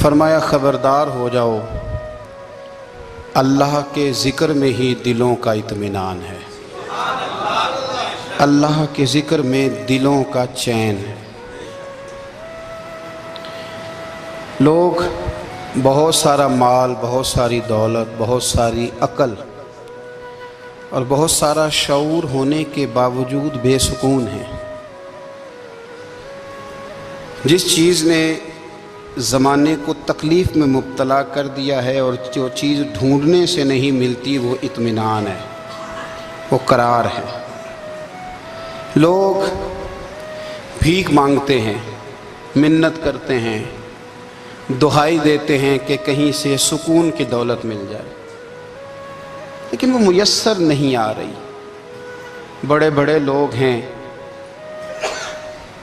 فرمایا خبردار ہو جاؤ، اللہ کے ذکر میں ہی دلوں کا اطمینان ہے، اللہ کے ذکر میں دلوں کا چین ہے۔ لوگ بہت سارا مال، بہت ساری دولت، بہت ساری عقل اور بہت سارا شعور ہونے کے باوجود بے سکون ہیں۔ جس چیز نے زمانے کو تکلیف میں مبتلا کر دیا ہے اور جو چیز ڈھونڈنے سے نہیں ملتی وہ اطمینان ہے، وہ قرار ہے۔ لوگ بھیک مانگتے ہیں، منت کرتے ہیں، دہائی دیتے ہیں کہ کہیں سے سکون کی دولت مل جائے، لیکن وہ میسر نہیں آ رہی۔ بڑے بڑے لوگ ہیں،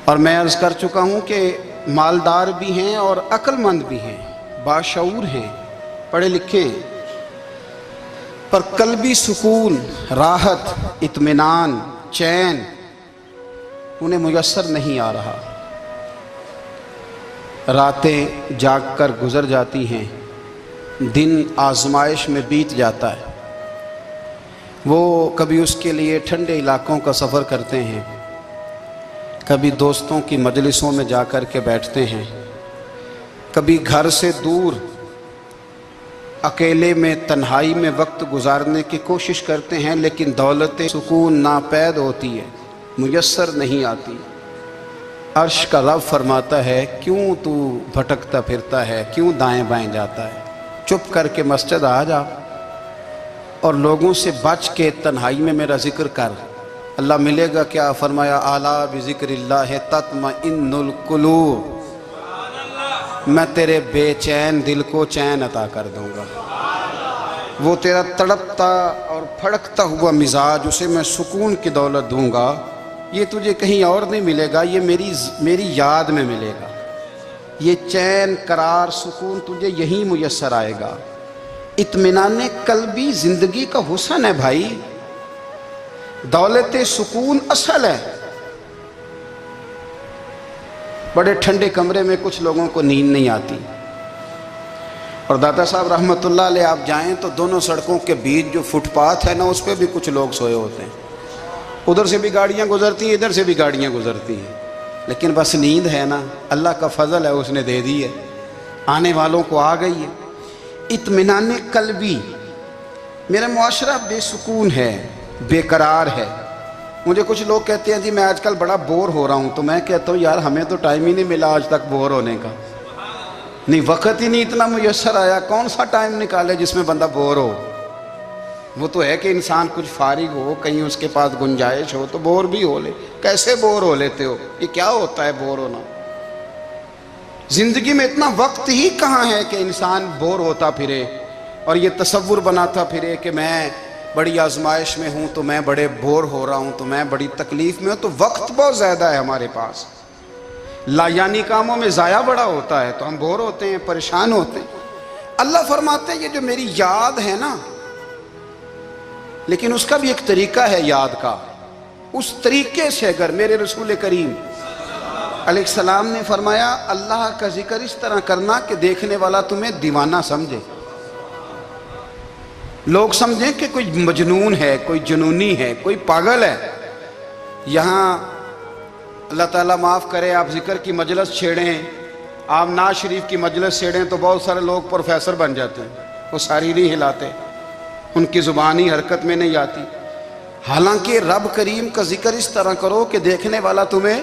اور میں عرض کر چکا ہوں کہ مالدار بھی ہیں اور عقل مند بھی ہیں، باشعور ہیں، پڑھے لکھے ہیں، پر قلبی سکون، راحت، اطمینان، چین انہیں میسر نہیں آ رہا۔ راتیں جاگ کر گزر جاتی ہیں، دن آزمائش میں بیت جاتا ہے۔ وہ کبھی اس کے لیے ٹھنڈے علاقوں کا سفر کرتے ہیں، کبھی دوستوں کی مجلسوں میں جا کر کے بیٹھتے ہیں، کبھی گھر سے دور اکیلے میں تنہائی میں وقت گزارنے کی کوشش کرتے ہیں، لیکن دولت سکون ناپید ہوتی ہے، میسر نہیں آتی۔ عرش کا رب فرماتا ہے، کیوں تو بھٹکتا پھرتا ہے، کیوں دائیں بائیں جاتا ہے؟ چپ کر کے مسجد آ جا اور لوگوں سے بچ کے تنہائی میں میرا ذکر کر۔ اللہ ملے گا کیا؟ فرمایا اعلیٰ بذکر اللہ تطمئن القلوب، میں تیرے بے چین دل کو چین عطا کر دوں گا۔ وہ تیرا تڑپتا اور پھڑکتا ہوا مزاج، اسے میں سکون کی دولت دوں گا۔ یہ تجھے کہیں اور نہیں ملے گا، یہ میری یاد میں ملے گا۔ یہ چین، قرار، سکون تجھے یہیں میسر آئے گا۔ اطمینان قلبی زندگی کا حسن ہے بھائی، دولت سکون اصل ہے۔ بڑے ٹھنڈے کمرے میں کچھ لوگوں کو نیند نہیں آتی، اور داتا صاحب رحمۃ اللہ علیہ آپ جائیں تو دونوں سڑکوں کے بیچ جو فٹ پاتھ ہے نا، اس پہ بھی کچھ لوگ سوئے ہوتے ہیں۔ ادھر سے بھی گاڑیاں گزرتی ہیں، ادھر سے بھی گاڑیاں گزرتی ہیں، لیکن بس نیند ہے نا، اللہ کا فضل ہے، اس نے دے دی ہے، آنے والوں کو آ گئی ہے۔ اطمینان قلبی، میرا معاشرہ بے سکون ہے، بے قرار ہے۔ مجھے کچھ لوگ کہتے ہیں جی میں آج کل بڑا بور ہو رہا ہوں، تو میں کہتا ہوں یار ہمیں تو ٹائم ہی نہیں ملا آج تک بور ہونے کا، نہیں وقت ہی نہیں اتنا میسر آیا۔ کون سا ٹائم نکالے جس میں بندہ بور ہو؟ وہ تو ہے کہ انسان کچھ فارغ ہو، کہیں اس کے پاس گنجائش ہو تو بور بھی ہو لے۔ کیسے بور ہو لیتے ہو؟ یہ کیا ہوتا ہے بور ہونا؟ زندگی میں اتنا وقت ہی کہاں ہے کہ انسان بور ہوتا پھرے اور یہ تصور بناتا پھرے کہ میں بڑی آزمائش میں ہوں، تو میں بڑے بور ہو رہا ہوں، تو میں بڑی تکلیف میں ہوں۔ تو وقت بہت زیادہ ہے ہمارے پاس، لا یعنی کاموں میں ضائع بڑا ہوتا ہے، تو ہم بور ہوتے ہیں، پریشان ہوتے ہیں۔ اللہ فرماتے ہیں یہ جو میری یاد ہے نا، لیکن اس کا بھی ایک طریقہ ہے یاد کا، اس طریقے سے اگر میرے رسول کریم علیہ السلام نے فرمایا اللہ کا ذکر اس طرح کرنا کہ دیکھنے والا تمہیں دیوانہ سمجھے، لوگ سمجھیں کہ کوئی مجنون ہے، کوئی جنونی ہے، کوئی پاگل ہے۔ یہاں اللہ تعالیٰ معاف کرے، آپ ذکر کی مجلس چھیڑیں، آپ نعت شریف کی مجلس چھیڑیں تو بہت سارے لوگ پروفیسر بن جاتے ہیں، وہ ساری نہیں ہلاتے، ان کی زبانی حرکت میں نہیں آتی۔ حالانکہ رب کریم کا ذکر اس طرح کرو کہ دیکھنے والا تمہیں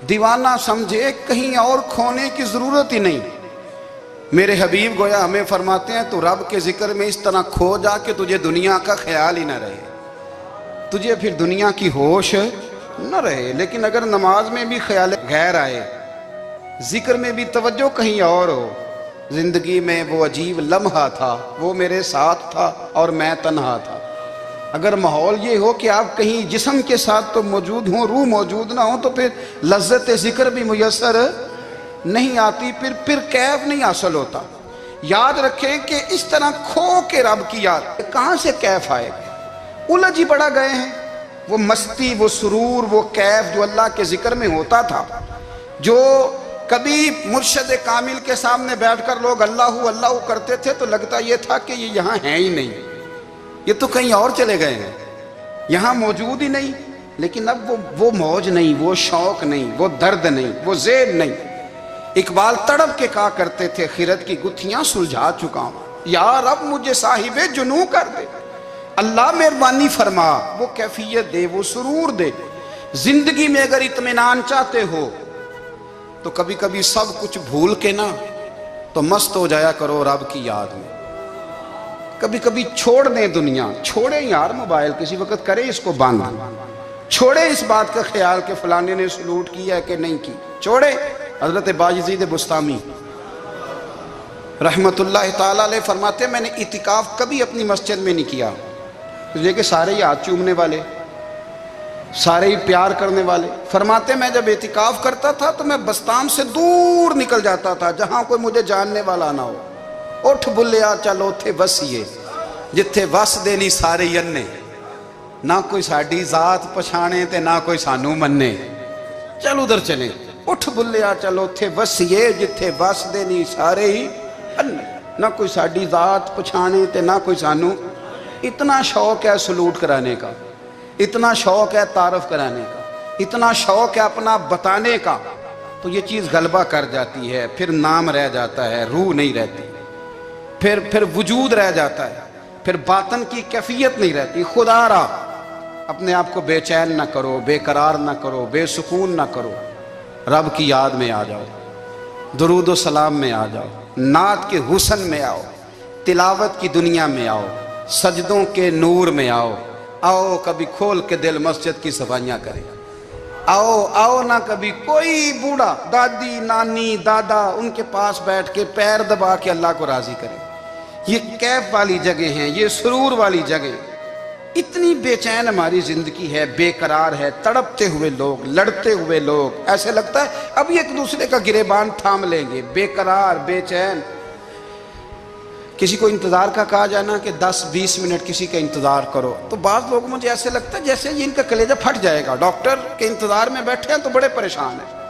دیوانہ سمجھے، کہیں اور کھونے کی ضرورت ہی نہیں۔ میرے حبیب گویا ہمیں فرماتے ہیں تو رب کے ذکر میں اس طرح کھو جا کہ تجھے دنیا کا خیال ہی نہ رہے، تجھے پھر دنیا کی ہوش نہ رہے۔ لیکن اگر نماز میں بھی خیال غیر آئے، ذکر میں بھی توجہ کہیں اور ہو، زندگی میں وہ عجیب لمحہ تھا، وہ میرے ساتھ تھا اور میں تنہا تھا۔ اگر ماحول یہ ہو کہ آپ کہیں جسم کے ساتھ تو موجود ہوں، روح موجود نہ ہو، تو پھر لذت ذکر بھی میسر نہیں آتی، پھر کیف نہیں حاصل ہوتا۔ یاد رکھیں کہ اس طرح کھو کے رب کی یاد کہاں سے کیف آئے گا؟ الجھ ہی پڑا گئے ہیں۔ وہ مستی، وہ سرور، وہ کیف جو اللہ کے ذکر میں ہوتا تھا، جو کبھی مرشد کامل کے سامنے بیٹھ کر لوگ اللہ اللہ کرتے تھے تو لگتا یہ تھا کہ یہ یہاں ہیں ہی نہیں، یہ تو کہیں اور چلے گئے ہیں، یہاں موجود ہی نہیں۔ لیکن اب وہ موج نہیں، وہ شوق نہیں، وہ درد نہیں، وہ ذیل نہیں۔ اقبال تڑپ کے کہا کرتے تھے خرد کی گتھیاں سلجھا چکا ہوں، یا رب مجھے صاحب جنوں کر دے، اللہ مہربانی فرما، وہ کیفیت دے، وہ سرور دے۔ زندگی میں اگر اطمینان چاہتے ہو تو کبھی کبھی سب کچھ بھول کے نا تو مست ہو جایا کرو رب کی یاد میں۔ کبھی کبھی چھوڑ دیں دنیا، چھوڑیں یار موبائل، کسی وقت کریں اس کو بند، چھوڑیں اس بات کا خیال کہ فلانے نے سلوٹ کیا ہے کہ نہیں کی، چھوڑیں۔ حضرت باجزید بستامی رحمت اللہ تعالیٰ علیہ فرماتے ہیں میں نے اعتکاف کبھی اپنی مسجد میں نہیں کیا، اس لیے کہ سارے ہی ہاتھ چومنے والے، سارے ہی پیار کرنے والے۔ فرماتے میں جب اعتکاف کرتا تھا تو میں بستام سے دور نکل جاتا تھا جہاں کوئی مجھے جاننے والا نہ ہو۔ اٹھ بلیا چلو تھے وسیے جتھے وس دے نہیں سارے ینے، نہ کوئی ساڈی ذات پچھانے تے نہ کوئی سانو مننے، چل ادھر چلیں۔ اٹھ بلیا چلو تھے وسیے جتھے وس دے نہیں سارے ہی انے، نہ کوئی ساڈی ذات پچھانے تے نہ کوئی سانو۔ اتنا شوق ہے سلوٹ کرانے کا، اتنا شوق ہے تعارف کرانے کا، اتنا شوق ہے اپنا بتانے کا، تو یہ چیز غلبہ کر جاتی ہے، پھر نام رہ جاتا ہے، روح نہیں رہتی، پھر وجود رہ جاتا ہے، پھر باطن کی کیفیت نہیں رہتی۔ خدا را اپنے آپ کو بے چین نہ کرو، بے قرار نہ کرو، بے سکون نہ کرو، رب کی یاد میں آ جاؤ، درود و سلام میں آ جاؤ، نعت کے حسن میں آؤ، تلاوت کی دنیا میں آؤ، سجدوں کے نور میں آؤ۔ آؤ کبھی کھول کے دل مسجد کی صفائیاں کریں، آؤ نہ کبھی کوئی بوڑھا دادی نانی دادا ان کے پاس بیٹھ کے پیر دبا کے اللہ کو راضی کریں۔ یہ کیف والی جگہ ہیں، یہ سرور والی جگہ۔ اتنی بے چین ہماری زندگی ہے، بے قرار ہے، تڑپتے ہوئے لوگ، لڑتے ہوئے لوگ، ایسے لگتا ہے اب یہ ایک دوسرے کا گریبان تھام لیں گے، بے قرار بے چین۔ کسی کو انتظار کا کہا جانا کہ 10-20 منٹ کسی کا انتظار کرو تو بعض لوگ مجھے ایسے لگتا ہے جیسے ان کا کلیجہ پھٹ جائے گا، ڈاکٹر کے انتظار میں بیٹھے ہیں تو بڑے پریشان ہیں۔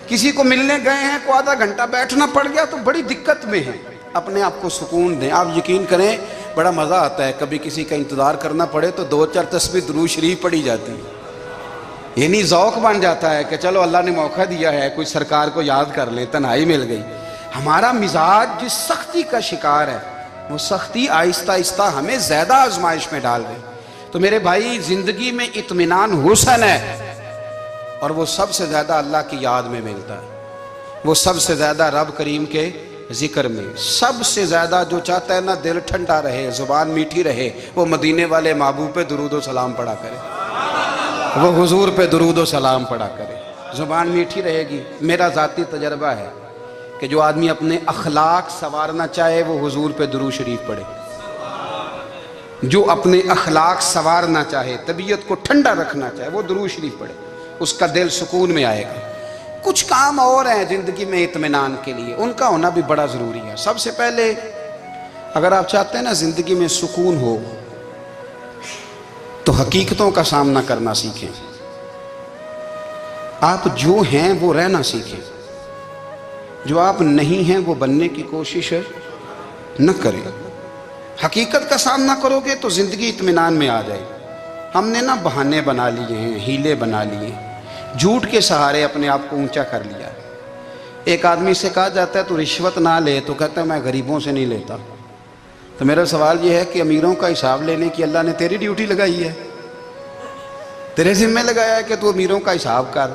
کسی کو ملنے گئے ہیں کو آدھا گھنٹہ بیٹھنا پڑ گیا تو بڑی دقت میں ہیں۔ اپنے آپ کو سکون دیں۔ آپ یقین کریں بڑا مزہ آتا ہے، کبھی کسی کا انتظار کرنا پڑے تو 2-4 تسبیح درود شریف پڑھی جاتی ہے، یعنی ذوق بن جاتا ہے کہ چلو اللہ نے موقع دیا ہے، کوئی سرکار کو یاد کر لیں، تنہائی مل گئی۔ ہمارا مزاج جس سختی کا شکار ہے وہ سختی آہستہ آہستہ ہمیں زیادہ آزمائش میں ڈال گئی۔ تو میرے بھائی زندگی میں اطمینان حسن ہے، اور وہ سب سے زیادہ اللہ کی یاد میں ملتا ہے، وہ سب سے زیادہ رب کریم کے ذکر میں۔ سب سے زیادہ جو چاہتا ہے نا دل ٹھنڈا رہے، زبان میٹھی رہے، وہ مدینے والے محبوب پہ درود و سلام پڑھا کرے، وہ حضور پہ درود و سلام پڑھا کرے، زبان میٹھی رہے گی۔ میرا ذاتی تجربہ ہے کہ جو آدمی اپنے اخلاق سنوارنا چاہے وہ حضور پہ درود شریف پڑھے، جو اپنے اخلاق سنوارنا چاہے، طبیعت کو ٹھنڈا رکھنا چاہے، وہ درود شریف پڑھے، اس کا دل سکون میں آئے گا۔ کچھ کام اور ہیں زندگی میں اطمینان کے لیے، ان کا ہونا بھی بڑا ضروری ہے۔ سب سے پہلے اگر آپ چاہتے ہیں نا زندگی میں سکون ہو تو حقیقتوں کا سامنا کرنا سیکھیں۔ آپ جو ہیں وہ رہنا سیکھیں، جو آپ نہیں ہیں وہ بننے کی کوشش نہ کریں۔ حقیقت کا سامنا کرو گے تو زندگی اطمینان میں آ جائے۔ ہم نے نا بہانے بنا لیے ہیں، ہیلے بنا لیے ہیں، جھوٹ کے سہارے اپنے آپ کو اونچا کر لیا۔ ایک آدمی سے کہا جاتا ہے تو رشوت نہ لے، تو کہتا ہے میں غریبوں سے نہیں لیتا۔ تو میرا سوال یہ ہے کہ امیروں کا حساب لینے کی اللہ نے تیری ڈیوٹی لگائی ہے، تیرے ذمہ لگایا ہے کہ تو امیروں کا حساب کر،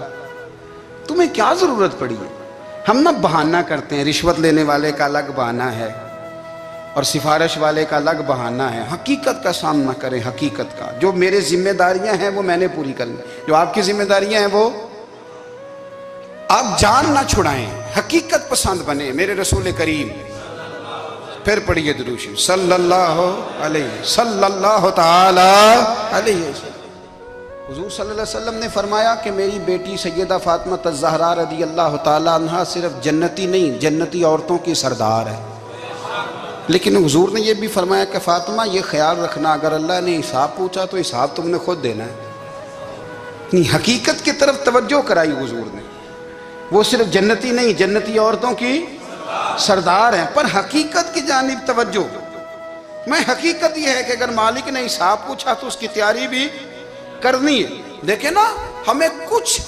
تمہیں کیا ضرورت پڑی ہے؟ ہم نہ بہانہ کرتے ہیں، رشوت لینے والے کا الگ بہانہ ہے اور سفارش والے کا الگ بہانہ ہے۔ حقیقت کا سامنا کریں، حقیقت کا۔ جو میرے ذمہ داریاں ہیں وہ میں نے پوری کرنی، جو آپ کی ذمہ داریاں ہیں وہ آپ جان نہ چھڑائیں، حقیقت پسند بنے۔ میرے رسول کریم، پھر پڑھیے درود شریف صلی اللہ تعالی علیہ وسلم۔ حضور صلی اللہ علیہ وسلم نے فرمایا کہ میری بیٹی سیدہ فاطمہ الزہرا رضی اللہ تعالی عنہا صرف جنتی نہیں، جنتی عورتوں کی سردار ہے۔ لیکن حضور نے یہ بھی فرمایا کہ فاطمہ یہ خیال رکھنا اگر اللہ نے حساب پوچھا تو حساب تم نے خود دینا ہے۔ حقیقت کی طرف توجہ کرائی حضور نے۔ وہ صرف جنتی نہیں، جنتی عورتوں کی سردار ہیں، پر حقیقت کی جانب توجہ۔ میں حقیقت یہ ہے کہ اگر مالک نے حساب پوچھا تو اس کی تیاری بھی کرنی ہے۔ دیکھیں نا، ہمیں کچھ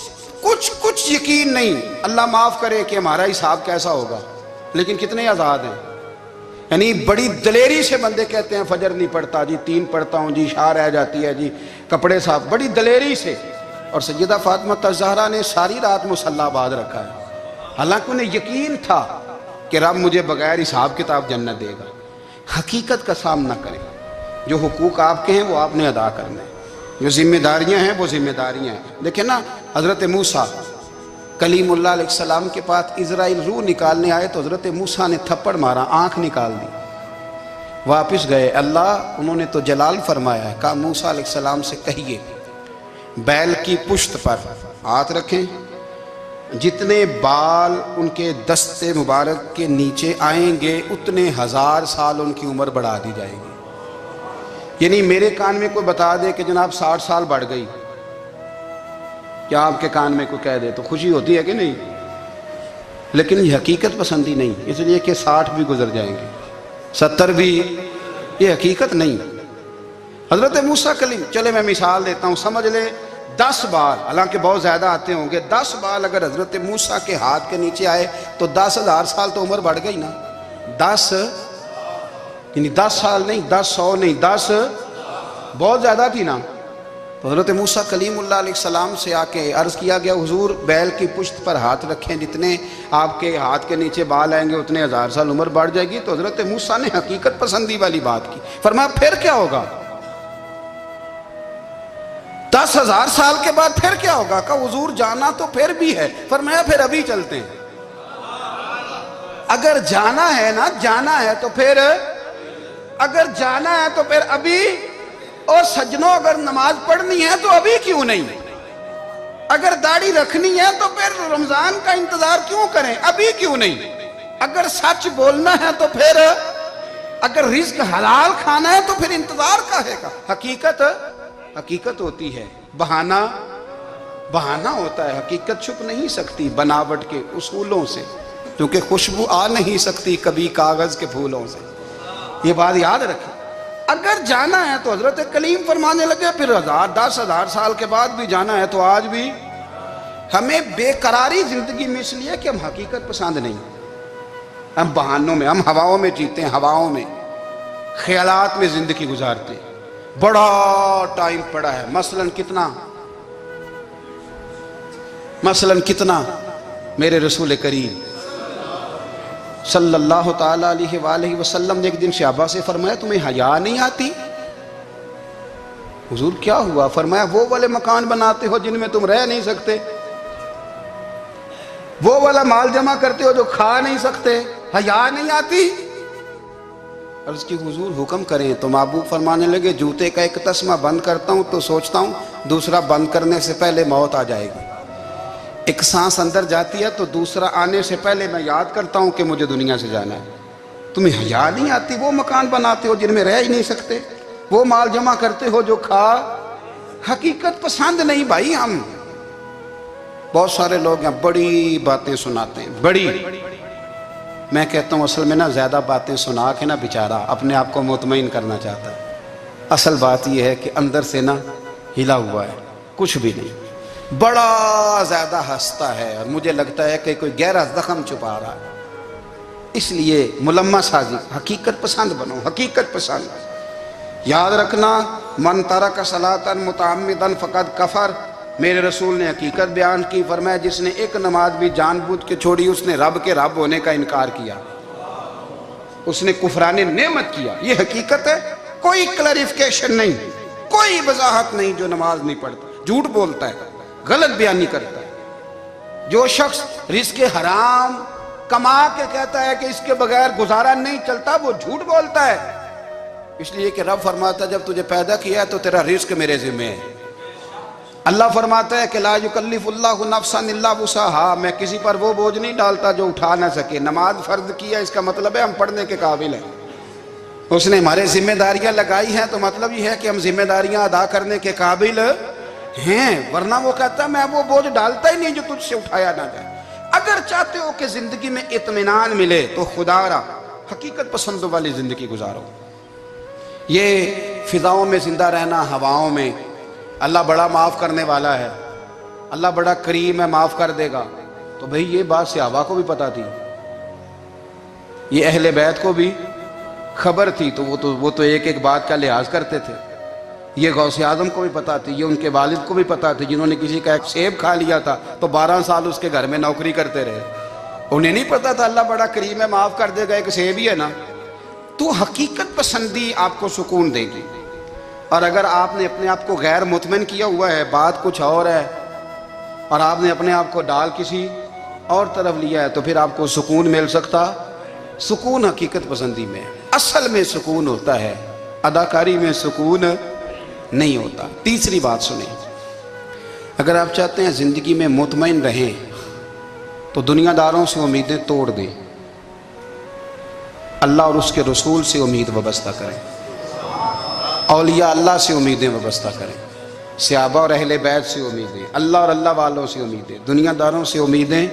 یقین نہیں، اللہ معاف کرے کہ ہمارا حساب کیسا ہوگا، لیکن کتنے آزاد ہیں۔ یعنی بڑی دلیری سے بندے کہتے ہیں فجر نہیں پڑھتا جی، 3 پڑھتا ہوں جی، شاہ رہ جاتی ہے جی، کپڑے صاف، بڑی دلیری سے۔ اور سیدہ فاطمہ الزہرا نے ساری رات مصلی آباد رکھا ہے، حالانکہ انہیں یقین تھا کہ رب مجھے بغیر حساب کتاب جنت دے گا۔ حقیقت کا سامنا کریں، جو حقوق آپ کے ہیں وہ آپ نے ادا کرنے ہیں، جو ذمہ داریاں ہیں وہ ذمہ داریاں ہیں۔ دیکھیں نا، حضرت موسیٰ کلیم اللہ علیہ السلام کے پاس اسرائیل روح نکالنے آئے تو حضرت موسیٰ نے تھپڑ مارا، آنکھ نکال دی، واپس گئے۔ اللہ انہوں نے تو جلال فرمایا ہے، کہا موسیٰ علیہ السلام سے کہیے بیل کی پشت پر ہاتھ رکھیں، جتنے بال ان کے دستے مبارک کے نیچے آئیں گے اتنے 1000 سال ان کی عمر بڑھا دی جائے گی۔ یعنی میرے کان میں کوئی بتا دے کہ جناب 60 سال بڑھ گئی، کیا آپ کے کان میں کوئی کہہ دے تو خوشی ہوتی ہے کہ نہیں؟ لیکن یہ حقیقت پسندی نہیں، اس لیے کہ 60 بھی گزر جائیں گے، 70 بھی، یہ حقیقت نہیں۔ حضرت موسیٰ کلیم، چلے میں مثال دیتا ہوں، سمجھ لے 10 بال، حالانکہ بہت زیادہ آتے ہوں گے، 10 بال اگر حضرت موسیٰ کے ہاتھ کے نیچے آئے تو 10,000 سال تو عمر بڑھ گئی نا۔ 10 یعنی 10 سال نہیں، 10 100 نہیں، 10 بہت زیادہ تھی نا۔ تو حضرت موسیٰ کلیم اللہ علیہ السلام سے آ کے عرض کیا گیا، حضور بیل کی پشت پر ہاتھ رکھیں، جتنے آپ کے ہاتھ کے نیچے بال آئیں گے اتنے 1000 سال عمر بڑھ جائے گی۔ تو حضرت موسیٰ نے حقیقت پسندی والی بات کی، فرمایا پھر کیا ہوگا؟ 10,000 سال کے بعد پھر کیا ہوگا؟ کہا حضور جانا تو پھر بھی ہے، فرمایا پھر ابھی چلتے ہیں۔ اگر جانا ہے نا، جانا ہے تو پھر، اگر جانا ہے تو پھر ابھی۔ اور سجنوں، اگر نماز پڑھنی ہے تو ابھی کیوں نہیں؟ اگر داڑھی رکھنی ہے تو پھر رمضان کا انتظار کیوں کریں، ابھی کیوں نہیں؟ اگر سچ بولنا ہے تو پھر، اگر رزق حلال کھانا ہے تو پھر انتظار کا ہے گا۔ حقیقت ہوتی ہے، بہانہ ہوتا ہے، حقیقت چھپ نہیں سکتی بناوٹ کے اصولوں سے، کیونکہ خوشبو آ نہیں سکتی کبھی کاغذ کے پھولوں سے۔ یہ بات یاد رکھیں، اگر جانا ہے تو حضرت کلیم فرمانے لگے پھر 10,000 سال کے بعد بھی جانا ہے تو آج بھی۔ ہمیں بے قراری زندگی میں اس لیے کہ ہم حقیقت پسند نہیں، ہم بہانوں میں، ہم ہواؤں میں جیتے ہیں، ہواؤں میں، خیالات میں زندگی گزارتے ہیں۔ بڑا ٹائم پڑا ہے، مثلاً کتنا میرے رسول کریم صلی اللہ تعالیٰ علیہ وآلہ وسلم نے ایک دن صحابہ سے فرمایا تمہیں حیا نہیں آتی؟ حضور کیا ہوا؟ فرمایا وہ والے مکان بناتے ہو جن میں تم رہ نہیں سکتے، وہ والا مال جمع کرتے ہو جو کھا نہیں سکتے، حیا نہیں آتی؟ عرض کی حضور حکم کریں تو محبوب فرمانے لگے جوتے کا ایک تسمہ بند کرتا ہوں تو سوچتا ہوں دوسرا بند کرنے سے پہلے موت آ جائے گی، ایک سانس اندر جاتی ہے تو دوسرا آنے سے پہلے میں یاد کرتا ہوں کہ مجھے دنیا سے جانا ہے۔ تمہیں حیا نہیں آتی؟ وہ مکان بناتے ہو جن میں رہ ہی نہیں سکتے، وہ مال جمع کرتے ہو جو کھا۔ حقیقت پسند نہیں بھائی ہم۔ بہت سارے لوگ ہیں بڑی باتیں سناتے ہیں، بڑی، میں کہتا ہوں اصل میں نا زیادہ باتیں سنا کے نا بیچارہ اپنے آپ کو مطمئن کرنا چاہتا ہے، اصل بات یہ ہے کہ اندر سے نا ہلا ہوا ہے، کچھ بھی نہیں، بڑا زیادہ ہنستا ہے اور مجھے لگتا ہے کہ کوئی گہرا زخم چھپا رہا ہے۔ اس لیے ملمہ سازی، حقیقت پسند بنو، حقیقت پسند۔ یاد رکھنا من ترک صلاۃ متعمدا فقد کفر، میرے رسول نے حقیقت بیان کی، فرمایا جس نے ایک نماز بھی جان بوجھ کے چھوڑی اس نے رب کے رب ہونے کا انکار کیا، اس نے کفران نعمت کیا۔ یہ حقیقت ہے، کوئی کلیریفیکیشن نہیں، کوئی وضاحت نہیں۔ جو نماز نہیں پڑھتا، جھوٹ بولتا ہے، غلط بیانی کرتا ہے، جو شخص رزق حرام کما کے کہتا ہے کہ اس کے بغیر گزارا نہیں چلتا، وہ جھوٹ بولتا ہے۔ اس لیے کہ رب فرماتا ہے جب تجھے پیدا کیا ہے تو تیرا رزق میرے ذمہ ہے۔ اللہ فرماتا ہے کہ لا یکلف اللہ نفسا الا وسعہا، میں کسی پر وہ بوجھ نہیں ڈالتا جو اٹھا نہ سکے۔ نماز فرض کیا اس کا مطلب ہے ہم پڑھنے کے قابل ہیں، اس نے ہمارے ذمہ داریاں لگائی ہیں تو مطلب یہ ہے کہ ہم ذمہ داریاں ادا کرنے کے قابل ہیں، ورنہ وہ کہتا ہے میں وہ بوجھ ڈالتا ہی نہیں جو تجھ سے اٹھایا نہ جائے۔ اگر چاہتے ہو کہ زندگی میں اطمینان ملے تو خدا را حقیقت پسندوں والی زندگی گزارو. یہ فضاؤں میں زندہ رہنا، ہواؤں میں، اللہ بڑا معاف کرنے والا ہے، اللہ بڑا کریم ہے، معاف کر دے گا، تو بھئی یہ بات صحابہ کو بھی پتا تھی، یہ اہل بیت کو بھی خبر تھی، تو وہ تو ایک ایک بات کا لحاظ کرتے تھے. یہ غوث اعظم کو بھی پتا تھی، یہ ان کے والد کو بھی پتا تھی، جنہوں نے کسی کا ایک سیب کھا لیا تھا تو 12 سال اس کے گھر میں نوکری کرتے رہے. انہیں نہیں پتا تھا اللہ بڑا کریم ہے، معاف کر دے گا، ایک سیب ہی ہے نا. تو حقیقت پسندی آپ کو سکون دے گی. اور اگر آپ نے اپنے آپ کو غیر مطمئن کیا ہوا ہے، بات کچھ اور ہے، اور آپ نے اپنے آپ کو ڈال کسی اور طرف لیا ہے، تو پھر آپ کو سکون مل سکتا. سکون حقیقت پسندی میں، اصل میں سکون ہوتا ہے، اداکاری میں سکون نہیں ہوتا. تیسری بات سنیں، اگر آپ چاہتے ہیں زندگی میں مطمئن رہیں تو دنیا داروں سے امیدیں توڑ دیں، اللہ اور اس کے رسول سے امید وابستہ کریں، اولیاء اللہ سے امیدیں وابستہ کریں، صحابہ اور اہل بیت سے امیدیں، اللہ اور اللہ والوں سے امیدیں، دنیا داروں سے امیدیں.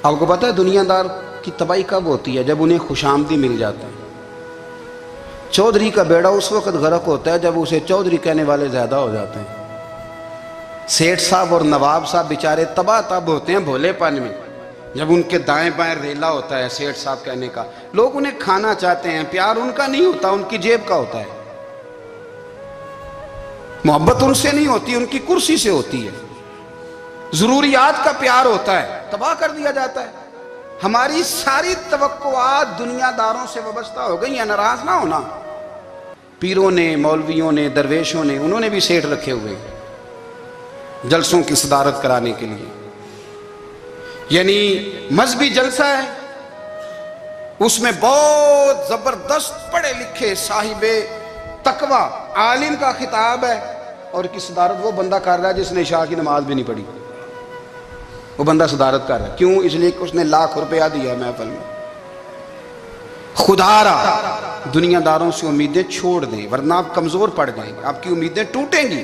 آپ کو پتہ ہے دنیا دار کی تباہی کب ہوتی ہے؟ جب انہیں خوش آمدی مل جاتا ہے. چودھری کا بیڑا اس وقت غرق ہوتا ہے جب اسے چودھری کہنے والے زیادہ ہو جاتے ہیں. سیٹھ صاحب اور نواب صاحب بیچارے تباہ تب ہوتے ہیں بھولے پن میں، جب ان کے دائیں بائیں ریلا ہوتا ہے سیٹھ صاحب کہنے کا. لوگ انہیں کھانا چاہتے ہیں، پیار ان کا نہیں ہوتا، ان کی جیب کا ہوتا ہے. محبت ان سے نہیں ہوتی، ان کی کرسی سے ہوتی ہے. ضروریات کا پیار ہوتا ہے، تباہ کر دیا جاتا ہے. ہماری ساری توقعات دنیا داروں سے وابستہ ہو گئی ہیں. ناراض نہ ہونا، پیروں نے، مولویوں نے، درویشوں نے، انہوں نے بھی سیٹ رکھے ہوئے جلسوں کی صدارت کرانے کے لیے. یعنی مذہبی جلسہ ہے، اس میں بہت زبردست پڑھے لکھے صاحب تقوی عالم کا خطاب ہے، اور کی صدارت وہ بندہ کر رہا ہے جس نے عشاء کی نماز بھی نہیں پڑھی. وہ بندہ صدارت کر رہا ہے، کیوں؟ اس لیے کہ اس نے ₹1,00,000 دیا محفل میں. خدا را دنیا داروں سے امیدیں چھوڑ دیں، ورنہ آپ کمزور پڑ جائیں گے، آپ کی امیدیں ٹوٹیں گی.